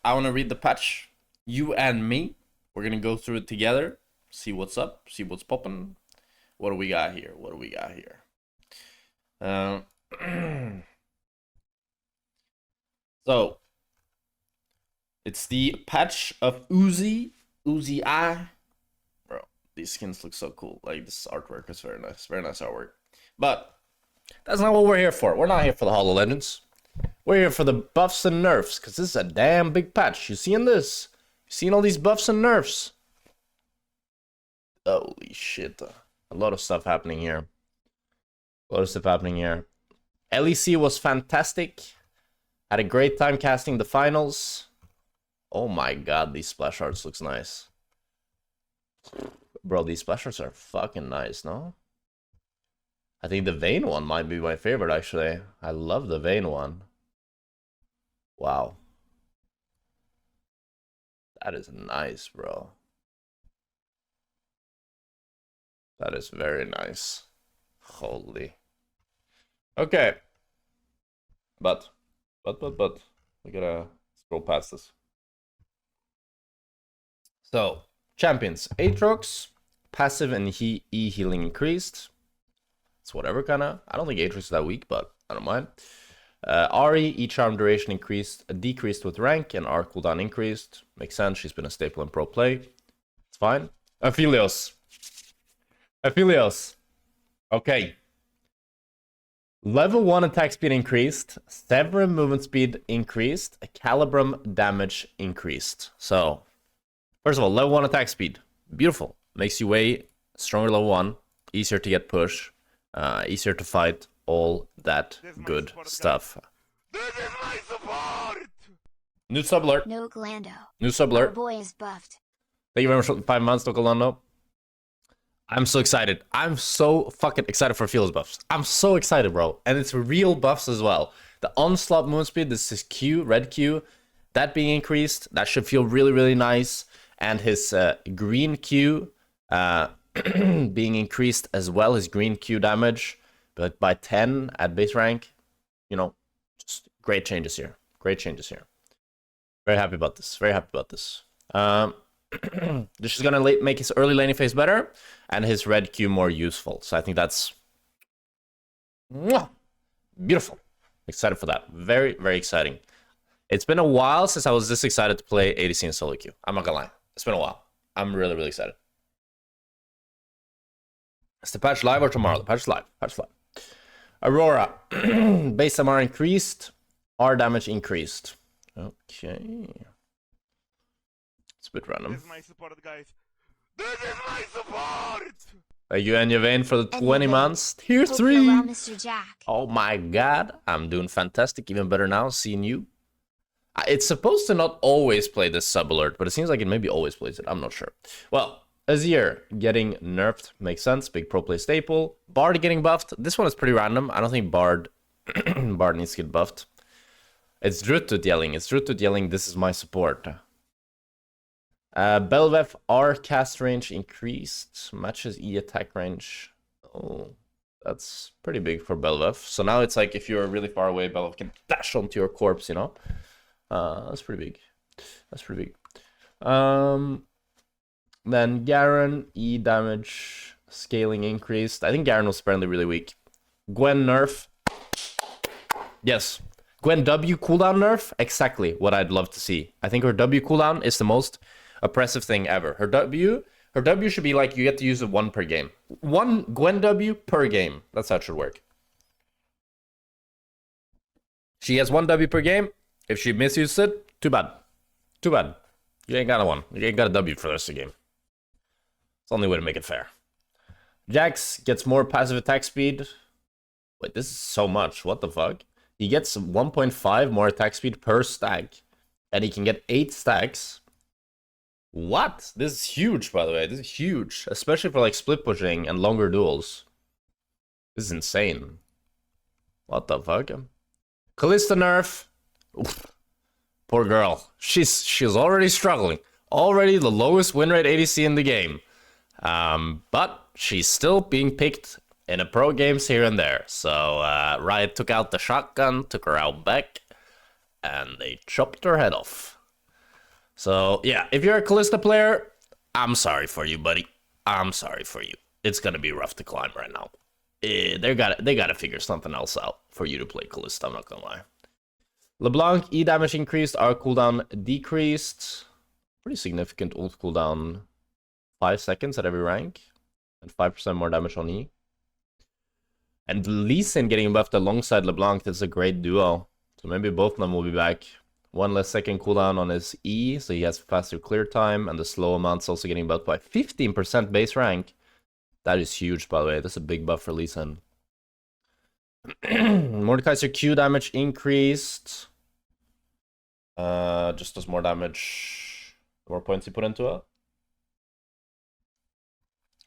I want to read the patch. You and me. We're going to go through it together. See what's up. See what's popping. What do we got here? What do we got here? So, it's the patch of Uzi. Uzi I. Bro, these skins look so cool. Like, this artwork is very nice. Very nice artwork. But, that's not what we're here for. We're not here for the Holo Legends. We're here for the buffs and nerfs, because this is a damn big patch. You seeing this? You seeing all these buffs and nerfs? Holy shit. A lot of stuff happening here. LEC was fantastic. Had a great time casting the finals. Oh my god, these splash arts looks nice. Bro, these splash arts are fucking nice, no? I think the Vayne one might be my favorite, actually. I love the Vayne one. Wow. That is nice, bro. That is very nice. Holy. Okay. But. We gotta scroll past this. So, champions. Aatrox. Passive and E healing increased. It's whatever, kinda. I don't think Aatrox is that weak, but I don't mind. Ari, E-charm duration decreased with rank, and R cooldown increased. Makes sense, she's been a staple in pro play. It's fine. Aphelios. Okay. Level 1 attack speed increased. Severin movement speed increased. Calibrum damage increased. So, first of all, level 1 attack speed. Beautiful. Makes you way stronger level 1. Easier to get push. Easier to fight. All that good stuff. This is my support! New sub alert. No Glando. New sub alert. Our boy is buffed. Thank you very much for 5 months, no Colando. I'm so excited. I'm so fucking excited for Feels buffs. I'm so excited, bro. And it's real buffs as well. The onslaught movement speed, this is Q, red Q. That being increased, that should feel really, really nice. And his green Q being increased as well, his green Q damage. But by 10 at base rank, you know, just great changes here. Great changes here. Very happy about this. Very happy about this. This is gonna make his early laning phase better and his red Q more useful. So I think that's beautiful. Excited for that. Very, very exciting. It's been a while since I was this excited to play ADC in solo queue. I'm not gonna lie. It's been a while. I'm really, really excited. Is the patch live or tomorrow? The patch is live. Patch live. Aurora. Base MR increased. R damage increased. Okay. It's a bit random. This is my support, guys. This is my support! Thank you and Yvain for the 20 months. Tier Hope you're 3. well, Mr. Jack. Oh my god. I'm doing fantastic. Even better now, seeing you. It's supposed to not always play this sub alert, but it seems like it maybe always plays it. I'm not sure. Well, Azir getting nerfed makes sense. Big pro play staple. Bard getting buffed. This one is pretty random. I don't think Bard Bard needs to get buffed. It's Drutut yelling. This is my support. Belveth R cast range increased. Matches E attack range. Oh, that's pretty big for Belveth. So now it's like if you're really far away, Belveth can dash onto your corpse, you know? That's pretty big. Then Garen, E damage, scaling increased. I think Garen was apparently really weak. Gwen nerf. Yes. Gwen W cooldown nerf. Exactly what I'd love to see. I think her W cooldown is the most oppressive thing ever. Her W should be like you get to use it 1 per game. 1 Gwen W per game. That's how it should work. She has 1 W per game. If she misuses it, too bad. You ain't got a 1. You ain't got a W for the rest of the game. It's the only way to make it fair. Jax gets more passive attack speed. Wait, this is so much. What the fuck? He gets 1.5 more attack speed per stack. And he can get 8 stacks. What? This is huge, by the way. This is huge. Especially for like split pushing and longer duels. This is insane. What the fuck? Kalista nerf. Oof. Poor girl. She's already struggling. Already the lowest win rate ADC in the game. But she's still being picked in a pro games here and there. So Riot took out the shotgun, took her out back, and they chopped her head off. So yeah, if you're a Kalista player, I'm sorry for you, buddy. I'm sorry for you. It's gonna be rough to climb right now. They gotta figure something else out for you to play Kalista. I'm not gonna lie. LeBlanc, E damage increased, R cooldown decreased. Pretty significant ult cooldown, 5 seconds at every rank, and 5% more damage on E. And Lee Sin getting buffed alongside LeBlanc, this is a great duo. So maybe both of them will be back. 1 less second cooldown on his E, so he has faster clear time, and the slow amount's also getting buffed by 15% base rank. That is huge, by the way. That's a big buff for Lee Sin. Mordekaiser Q damage increased. Just does more damage. The more points you put into it.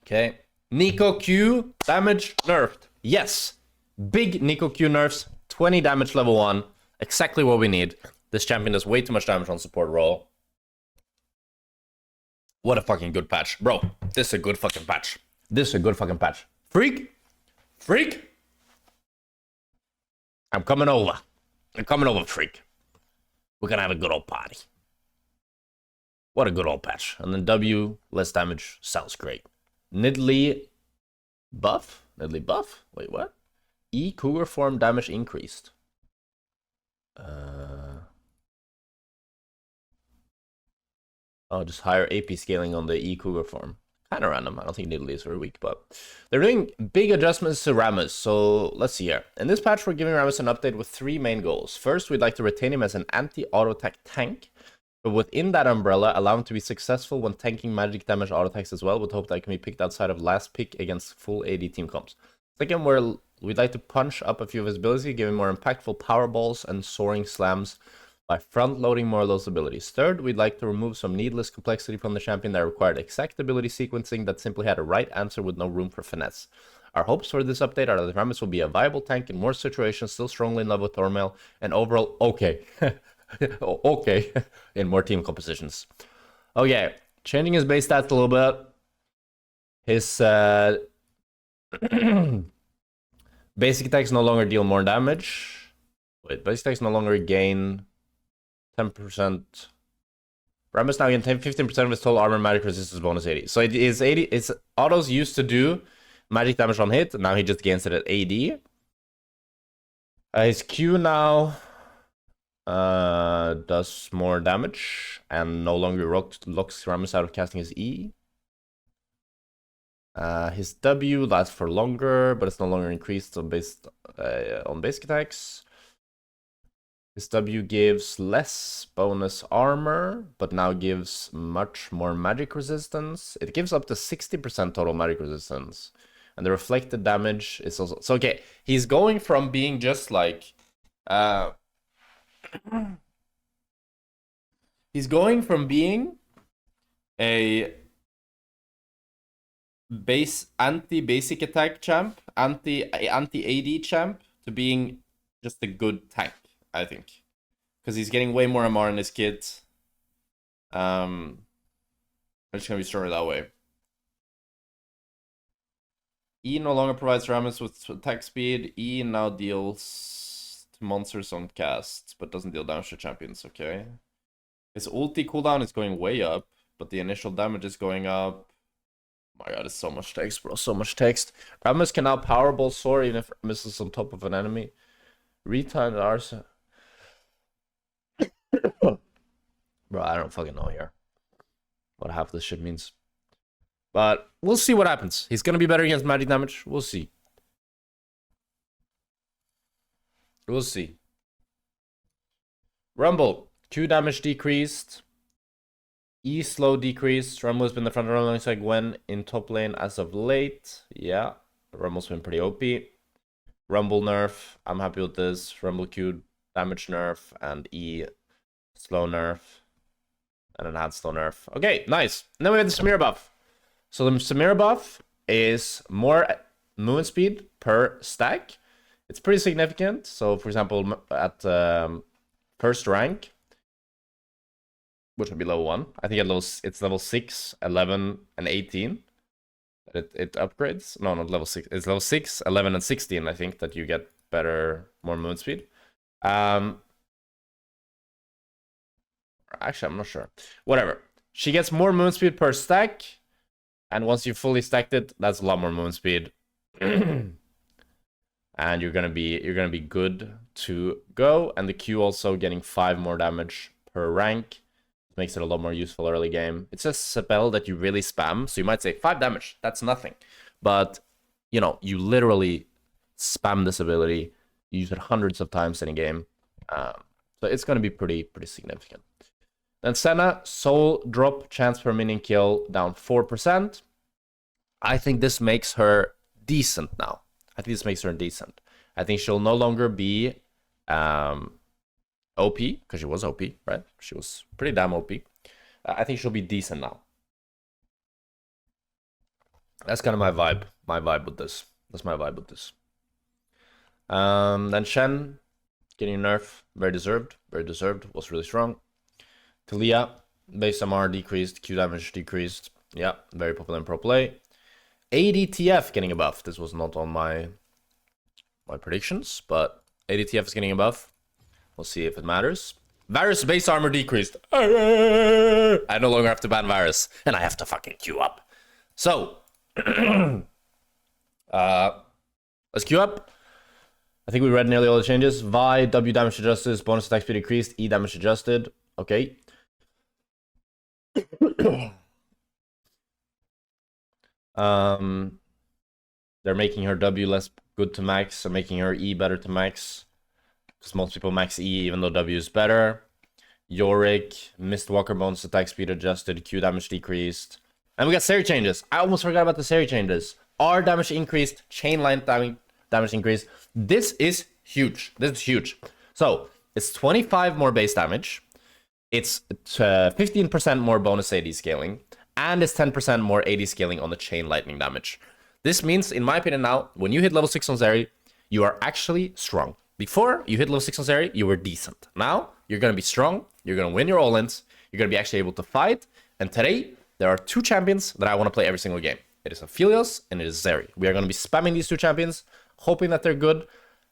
Okay. Nico Q damage nerfed. Yes. Big Nico Q nerfs. 20 damage level 1. Exactly what we need. This champion does way too much damage on support role. What a fucking good patch. Bro, this is a good fucking patch. This is a good fucking patch. Freak. Freak. I'm coming over. I'm coming over, Freak. We're gonna have a good old party. What a good old patch. And then W, less damage. Sounds great. Nidalee buff? Nidalee buff? Wait, what? E cougar form damage increased. Oh, just higher AP scaling on the E cougar form. Kind of random. I don't think Nidalee is very weak, but they're doing big adjustments to Rammus. So let's see here. In this patch, we're giving Rammus an update with 3 main goals. First, we'd like to retain him as an anti-auto attack tank, but within that umbrella, allow him to be successful when tanking magic damage auto attacks as well, with hope that it can be picked outside of last pick against full AD team comps. Second, we'd like to punch up a few of his abilities, give him more impactful power balls and soaring slams by front-loading more of those abilities. Third, we'd like to remove some needless complexity from the champion that required exact ability sequencing that simply had a right answer with no room for finesse. Our hopes for this update are that Rammus will be a viable tank in more situations, still strongly in love with Thornmail, and overall okay. Okay, in more team compositions. Okay, changing his base stats a little bit. His basic attacks no longer deal more damage. Wait, basic attacks no longer gain 10%. Rammus now gain 15% of his total armor magic resistance bonus 80. So it is 80. It's autos used to do magic damage on hit. Now he just gains it at AD. His Q now does more damage and no longer locks Rammus out of casting his E. His W lasts for longer, but it's no longer increased on basic attacks. His W gives less bonus armor, but now gives much more magic resistance. It gives up to 60% total magic resistance. And the reflected damage is also... So, okay, he's going from being just like... he's going from being a anti-basic attack champ, anti-AD champ, to being just a good tank, I think. Because he's getting way more MR in his kit. I'm just gonna be stronger that way. E no longer provides Rammus with attack speed. E now deals to monsters on cast, but doesn't deal damage to champions, okay? His ulti cooldown is going way up, but the initial damage is going up. Oh my god, it's so much text, bro. So much text. Rammus can now powerball soar even if Rammus is on top of an enemy. Retimed Arsa. Bro, I don't fucking know here what half this shit means. But we'll see what happens. He's gonna be better against magic damage. We'll see. We'll see. Rumble. Q damage decreased. E slow decreased. Rumble has been the front runner alongside Gwen in top lane as of late. Yeah. Rumble's been pretty OP. Rumble nerf. I'm happy with this. Rumble Q damage nerf and E slow nerf. And enhanced slow nerf. Okay, nice. And then we have the Samira buff. So the Samira buff is more movement speed per stack. It's pretty significant. So for example, at first rank, which would be level 1, I think it's level 6, 11, and 18. It upgrades. No, not level 6. It's level 6, 11, and 16, I think, that you get more movement speed. Actually, I'm not sure. Whatever. She gets more movement speed per stack. And once you've fully stacked it, that's a lot more movement speed. And you're gonna be good to go. And the Q also getting 5 more damage per rank. Makes it a lot more useful early game. It's a spell that you really spam. So you might say 5 damage, that's nothing. But you know, you literally spam this ability. You use it hundreds of times in a game. So it's gonna be pretty significant. Then Senna, soul drop chance per minion kill down 4%. I think this makes her decent now. I think this makes her decent. I think she'll no longer be OP, because she was OP, right? She was pretty damn OP. I think she'll be decent now. That's kind of my vibe. My vibe with this. That's my vibe with this. Then Shen getting a nerf. Very deserved. Very deserved. Was really strong. Talia, base MR decreased, Q damage decreased. Yeah, very popular in pro play. ADTF getting a buff. This was not on my predictions, but ADTF is getting a buff. We'll see if it matters. Varus base armor decreased. I no longer have to ban Varus, and I have to fucking queue up. So, let's queue up. I think we read nearly all the changes. Vi, W damage adjusted, bonus attack speed decreased, E damage adjusted. Okay. They're making her W less good to max, so making her E better to max. Because most people max E even though W is better. Yorick, Mistwalker bonus attack speed adjusted, Q damage decreased. And we got Seri changes. I almost forgot about the Seri changes. R damage increased, chain line damage increased. This is huge. This is huge. So it's 25 more base damage. It's 15% more bonus AD scaling, and it's 10% more AD scaling on the chain lightning damage. This means, in my opinion now, when you hit level 6 on Zeri, you are actually strong. Before you hit level 6 on Zeri, you were decent. Now, you're going to be strong, you're going to win your all-ins, you're going to be actually able to fight, and today, there are 2 champions that I want to play every single game. It is Aphelios, and it is Zeri. We are going to be spamming these 2 champions, hoping that they're good,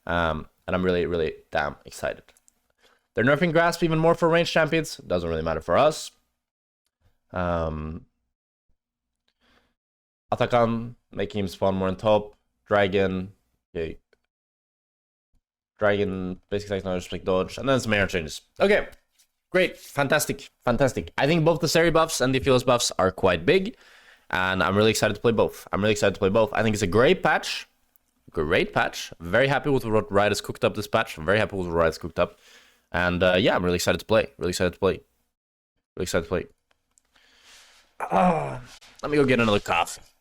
and I'm really damn excited. They're nerfing Grasp even more for ranged champions. Doesn't really matter for us. Atakan, making him spawn more on top. Dragon. Okay. Dragon, basic attack, knowledge, split dodge. And then some air changes. Okay. Great. Fantastic. Fantastic. I think both the Seri buffs and the Aphelios buffs are quite big. And I'm really excited to play both. I think it's a great patch. Great patch. Very happy with what Riot has cooked up this patch. I'm very happy with what Riot has cooked up. And yeah, I'm really excited to play. Let me go get another coffee.